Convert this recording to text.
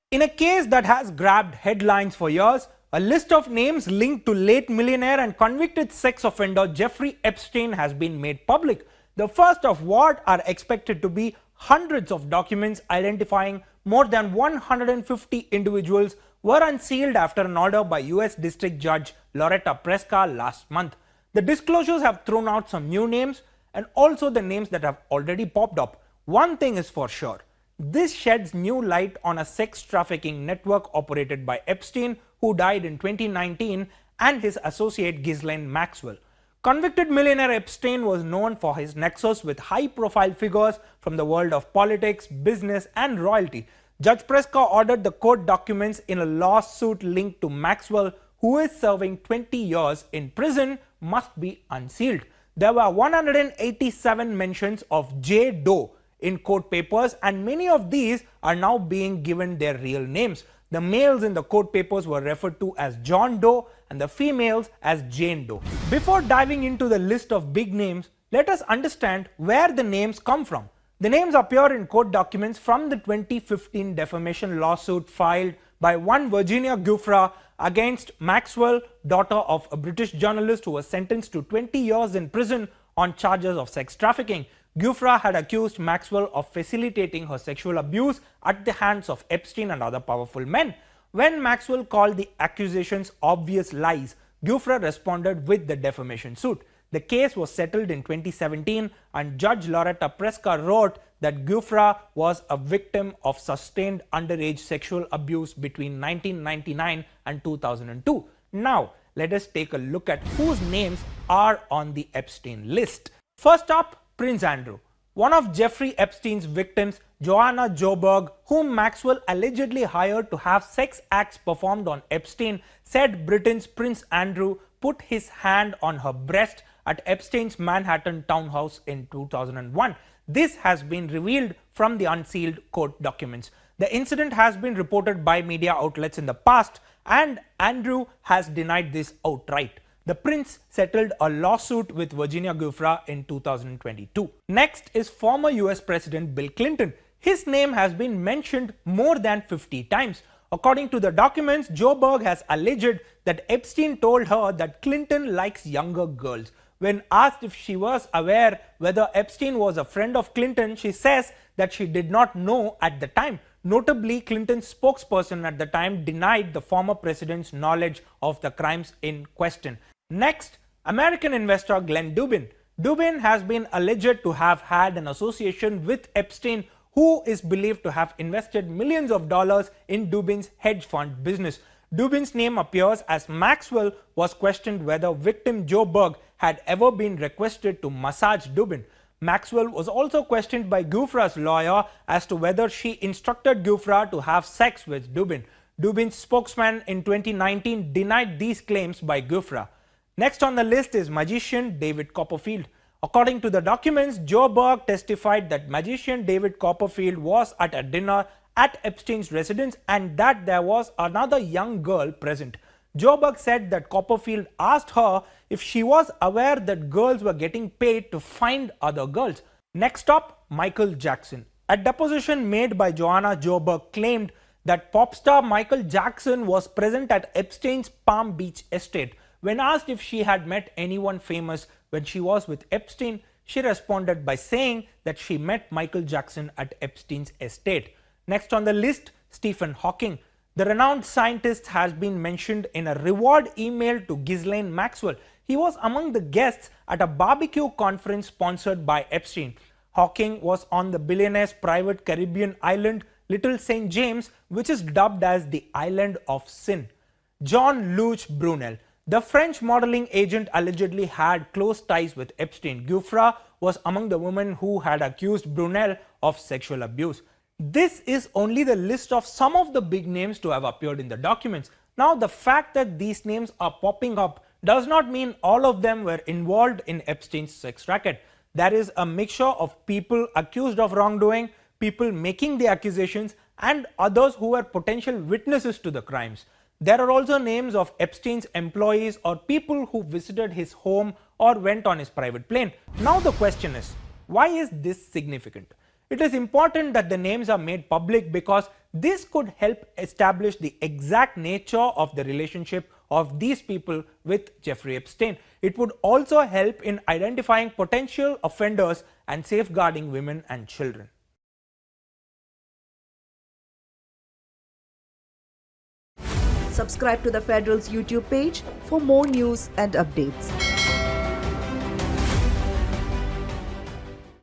In a case that has grabbed headlines for years, a list of names linked to late millionaire and convicted sex offender Jeffrey Epstein has been made public. The first of what are expected to be hundreds of documents identifying more than 150 individuals were unsealed after an order by US District Judge Loretta Preska last month. The disclosures have thrown out some new names and also the names that have already popped up. One thing is for sure. This sheds new light on a sex trafficking network operated by Epstein, who died in 2019, and his associate Ghislaine Maxwell. Convicted millionaire Epstein was known for his nexus with high-profile figures from the world of politics, business, and royalty. Judge Preska ordered the court documents in a lawsuit linked to Maxwell, who is serving 20 years in prison, must be unsealed. There were 187 mentions of J. Doe in court papers, and many of these are now being given their real names. The males in the court papers were referred to as John Doe and the females as Jane Doe. Before diving into the list of big names, let us understand where the names come from. The names appear in court documents from the 2015 defamation lawsuit filed by one Virginia Giuffre against Maxwell, daughter of a British journalist who was sentenced to 20 years in prison on charges of sex trafficking. Giuffre had accused Maxwell of facilitating her sexual abuse at the hands of Epstein and other powerful men. When Maxwell called the accusations obvious lies, Giuffre responded with the defamation suit. The case was settled in 2017, and Judge Loretta Preska wrote that Giuffre was a victim of sustained underage sexual abuse between 1999 and 2002. Now, let us take a look at whose names are on the Epstein list. First up, Prince Andrew. One of Jeffrey Epstein's victims, Joanna Joburg, whom Maxwell allegedly hired to have sex acts performed on Epstein, said Britain's Prince Andrew put his hand on her breast at Epstein's Manhattan townhouse in 2001. This has been revealed from the unsealed court documents. The incident has been reported by media outlets in the past, and Andrew has denied this outright. The prince settled a lawsuit with Virginia Giuffre in 2022. Next is former US President Bill Clinton. His name has been mentioned more than 50 times. According to the documents, Joburg has alleged that Epstein told her that Clinton likes younger girls. When asked if she was aware whether Epstein was a friend of Clinton, she says that she did not know at the time. Notably, Clinton's spokesperson at the time denied the former president's knowledge of the crimes in question. Next, American investor Glenn Dubin. Dubin has been alleged to have had an association with Epstein, who is believed to have invested millions of dollars in Dubin's hedge fund business. Dubin's name appears as Maxwell was questioned whether victim Joburg had ever been requested to massage Dubin. Maxwell was also questioned by Giuffre's lawyer as to whether she instructed Giuffre to have sex with Dubin. Dubin's spokesman in 2019 denied these claims by Giuffre. Next on the list is magician David Copperfield. According to the documents, Joburg testified that magician David Copperfield was at a dinner at Epstein's residence and that there was another young girl present. Joburg said that Copperfield asked her if she was aware that girls were getting paid to find other girls. Next up, Michael Jackson. A deposition made by Joanna Joburg claimed that pop star Michael Jackson was present at Epstein's Palm Beach estate. When asked if she had met anyone famous when she was with Epstein, she responded by saying that she met Michael Jackson at Epstein's estate. Next on the list, Stephen Hawking. The renowned scientist has been mentioned in a reward email to Ghislaine Maxwell. He was among the guests at a barbecue conference sponsored by Epstein. Hawking was on the billionaire's private Caribbean island, Little St. James, which is dubbed as the Island of Sin. Jean-Luc Brunel. The French modeling agent allegedly had close ties with Epstein. Giuffre was among the women who had accused Brunel of sexual abuse. This is only the list of some of the big names to have appeared in the documents. Now, the fact that these names are popping up does not mean all of them were involved in Epstein's sex racket. There is a mixture of people accused of wrongdoing, people making the accusations, and others who were potential witnesses to the crimes. There are also names of Epstein's employees or people who visited his home or went on his private plane. Now the question is, why is this significant? It is important that the names are made public because this could help establish the exact nature of the relationship of these people with Jeffrey Epstein. It would also help in identifying potential offenders and safeguarding women and children. Subscribe to the Federal's YouTube page for more news and updates.